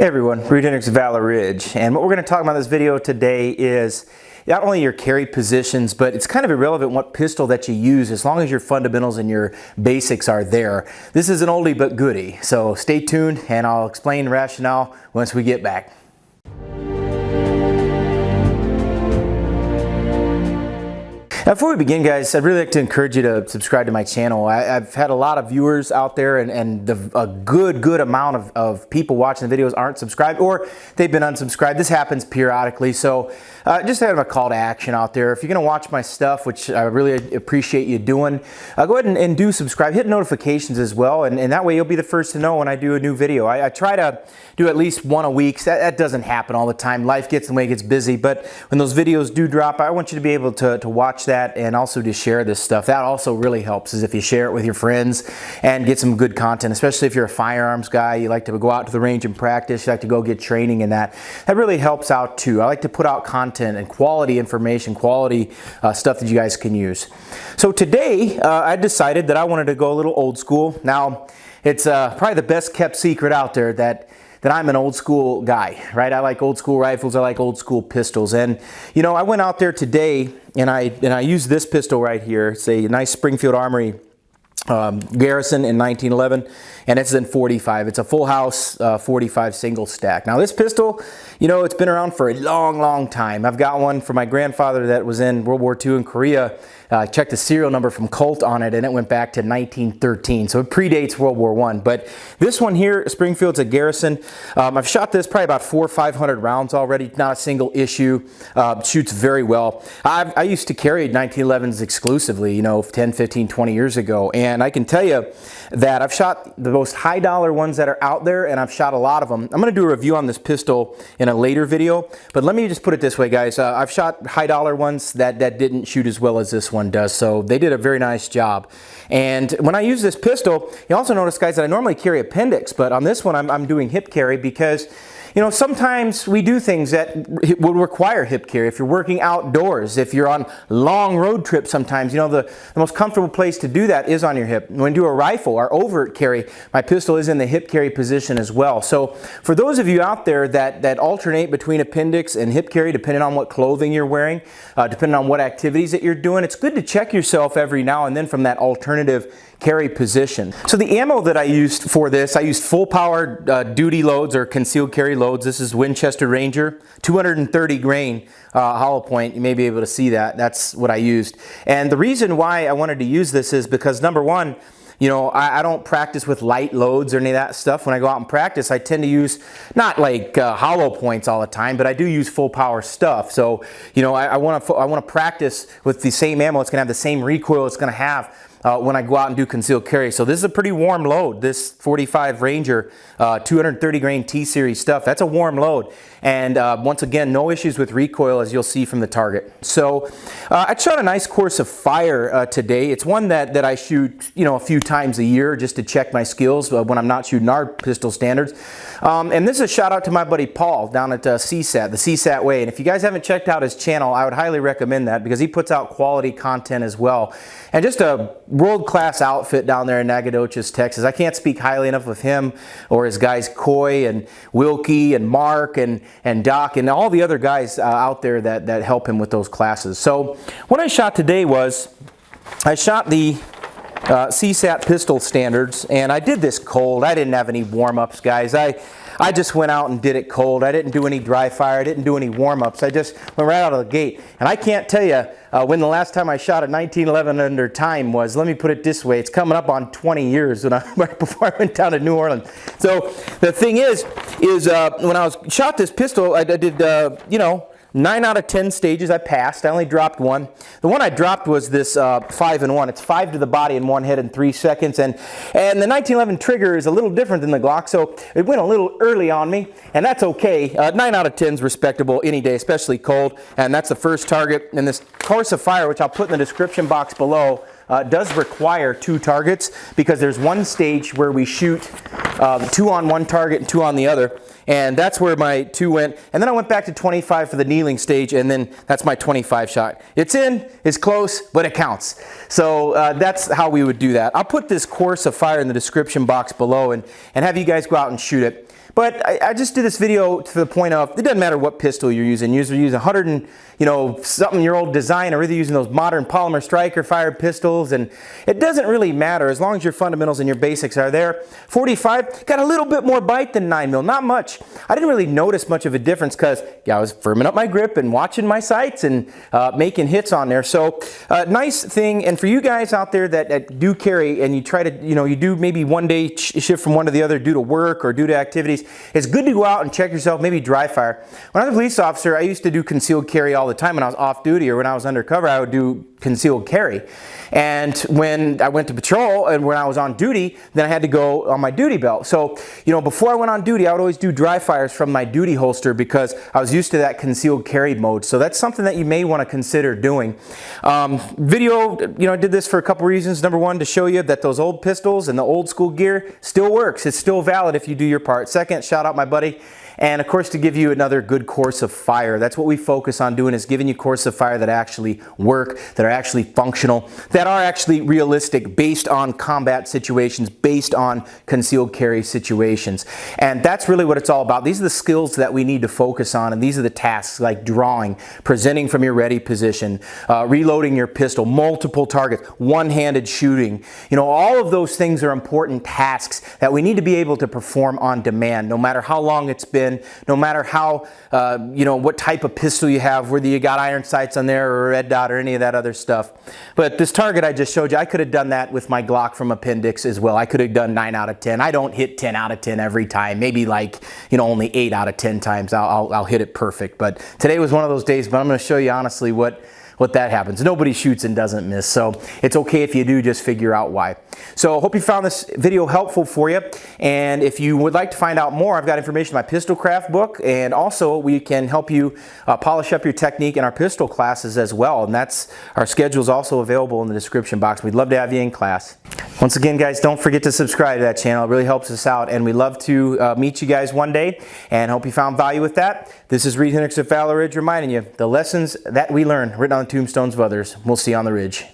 Hey everyone, Reid Henrichs of Valor, and what we're going to talk about in this video today is not only your carry positions, but it's kind of irrelevant what pistol that you use as long as your fundamentals and your basics are there. This is an oldie but goodie, so stay tuned and I'll explain the rationale once we get back. Now, before we begin, guys, I'd really like to encourage you to subscribe to my channel. I've had a lot of viewers out there, and a good amount of people watching the videos aren't subscribed, or they've been unsubscribed. This happens periodically, so just have a call to action out there. If you're going to watch my stuff, which I really appreciate you doing, go ahead and do subscribe. Hit notifications as well, and that way you'll be the first to know when I do a new video. I try to do at least one a week. That doesn't happen all the time. Life gets in the way, it gets busy, but when those videos do drop, I want you to be able to watch that and also to share this stuff. That also really helps, is if you share it with your friends and get some good content, especially if you're a firearms guy, you like to go out to the range and practice, you like to go get training, and that really helps out too. I like to put out content and quality information, quality stuff that you guys can use. So today I decided that I wanted to go a little old school. Now it's probably the best kept secret out there that I'm an old school guy, right? I like old school rifles, I like old school pistols. And you know, I went out there today and I used this pistol right here. It's a nice Springfield Armory Garrison in 1911, and it's in 45. It's a full house 45 single stack. Now this pistol, you know, it's been around for a long time. I've got one from my grandfather that was in World War II in Korea. I checked the serial number from Colt on it, and it went back to 1913, so it predates World War I. But this one here, Springfield's a Garrison. I've shot this probably about 400 or 500 rounds already, not a single issue. Shoots very well. I used to carry 1911s exclusively, you know, 10, 15, 20 years ago, and I can tell you that I've shot the most high dollar ones that are out there, and I've shot a lot of them. I'm going to do a review on this pistol in a later video, but let me just put it this way, guys. I've shot high dollar ones that didn't shoot as well as this one does, so they did a very nice job. And when I use this pistol, you also notice, guys, that I normally carry appendix, but on this one I'm doing hip carry because, you know, sometimes we do things that would require hip carry. If you're working outdoors, if you're on long road trips sometimes, you know, the most comfortable place to do that is on your hip. When you do a rifle or overt carry, my pistol is in the hip carry position as well. So for those of you out there that alternate between appendix and hip carry, depending on what clothing you're wearing, depending on what activities that you're doing, it's good to check yourself every now and then from that alternative carry position. So the ammo that I used for this, I used full power duty loads or concealed carry loads. This is Winchester Ranger, 230 grain hollow point. You may be able to see that. That's what I used. And the reason why I wanted to use this is because, number one, you know, I don't practice with light loads or any of that stuff. When I go out and practice, I tend to use not like hollow points all the time, but I do use full power stuff. So, you know, I want to practice with the same ammo. It's going to have the same recoil it's going to have when I go out and do concealed carry. So this is a pretty warm load. This 45 Ranger 230 grain T-Series stuff, that's a warm load. And once again, no issues with recoil, as you'll see from the target. So I shot a nice course of fire today. It's one that I shoot, you know, a few times a year just to check my skills when I'm not shooting our pistol standards. And this is a shout out to my buddy Paul down at CSAT, the CSAT Way. And if you guys haven't checked out his channel, I would highly recommend that because he puts out quality content as well. And just a world-class outfit down there in Nacogdoches, Texas. I can't speak highly enough of him or his guys Coy and Wilkie and Mark and Doc and all the other guys out there that help him with those classes. So what I shot today was I shot the CSAT pistol standards, and I did this cold. I didn't have any warm-ups, guys. I just went out and did it cold. I didn't do any dry fire. I didn't do any warm-ups. I just went right out of the gate. And I can't tell you when the last time I shot a 1911 under time was. Let me put it this way. It's coming up on 20 years right before I went down to New Orleans. So the thing is when I shot this pistol, I did, you know, 9 out of 10 stages I passed. I only dropped one. The one I dropped was this 5-in-1. It's 5 to the body in one hit in 3 seconds. And the 1911 trigger is a little different than the Glock, so it went a little early on me, and that's okay. 9 out of 10 is respectable any day, especially cold. And that's the first target. And this course of fire, which I'll put in the description box below, does require 2 targets because there's one stage where we shoot 2 on one target and 2 on the other. And that's where my 2 went. And then I went back to 25 for the kneeling stage, and then that's my 25 shot. It's in, it's close, but it counts. So that's how we would do that. I'll put this course of fire in the description box below and have you guys go out and shoot it. But I just did this video to the point of, it doesn't matter what pistol you're using. You're using 100 and, something year old design, or whether you're using those modern polymer striker fired pistols, and it doesn't really matter as long as your fundamentals and your basics are there. 45 got a little bit more bite than 9mm, not much. I didn't really notice much of a difference because I was firming up my grip and watching my sights and making hits on there. So nice thing. And for you guys out there that do carry and you try to, you do maybe one day shift from one to the other due to work or due to activities, it's good to go out and check yourself, maybe dry fire. When I was a police officer, I used to do concealed carry all the time. When I was off duty or when I was undercover, I would do concealed carry. And when I went to patrol and when I was on duty, then I had to go on my duty belt. So, before I went on duty, I would always do dry fires from my duty holster because I was used to that concealed carry mode. So that's something that you may want to consider doing. Video, I did this for a couple reasons. Number one, to show you that those old pistols and the old school gear still works. It's still valid if you do your part. Second, shout out my buddy. And of course, to give you another good course of fire. That's what we focus on doing, is giving you course of fire that actually work, that are actually functional, that are actually realistic, based on combat situations, based on concealed carry situations. And that's really what it's all about. These are the skills that we need to focus on, and these are the tasks like drawing, presenting from your ready position, reloading your pistol, multiple targets, one-handed shooting. All of those things are important tasks that we need to be able to perform on demand, no matter how long it's been, no matter how, what type of pistol you have, whether you got iron sights on there or a red dot or any of that other stuff. But this target I just showed you, I could have done that with my Glock from Appendix as well. I could have done 9 out of 10. I don't hit 10 out of 10 every time. Maybe only 8 out of 10 times I'll hit it perfect. But today was one of those days, but I'm going to show you honestly what that happens. Nobody shoots and doesn't miss, so it's okay if you do, just figure out why. So I hope you found this video helpful for you, and if you would like to find out more, I've got information in my pistol craft book, and also we can help you polish up your technique in our pistol classes as well, and our schedule is also available in the description box. We'd love to have you in class. Once again, guys, don't forget to subscribe to that channel. It really helps us out, and we'd love to meet you guys one day, and hope you found value with that. This is Reid Henrichs of Valor Ridge reminding you, the lessons that we learn written on the tombstones of others. We'll see you on the ridge.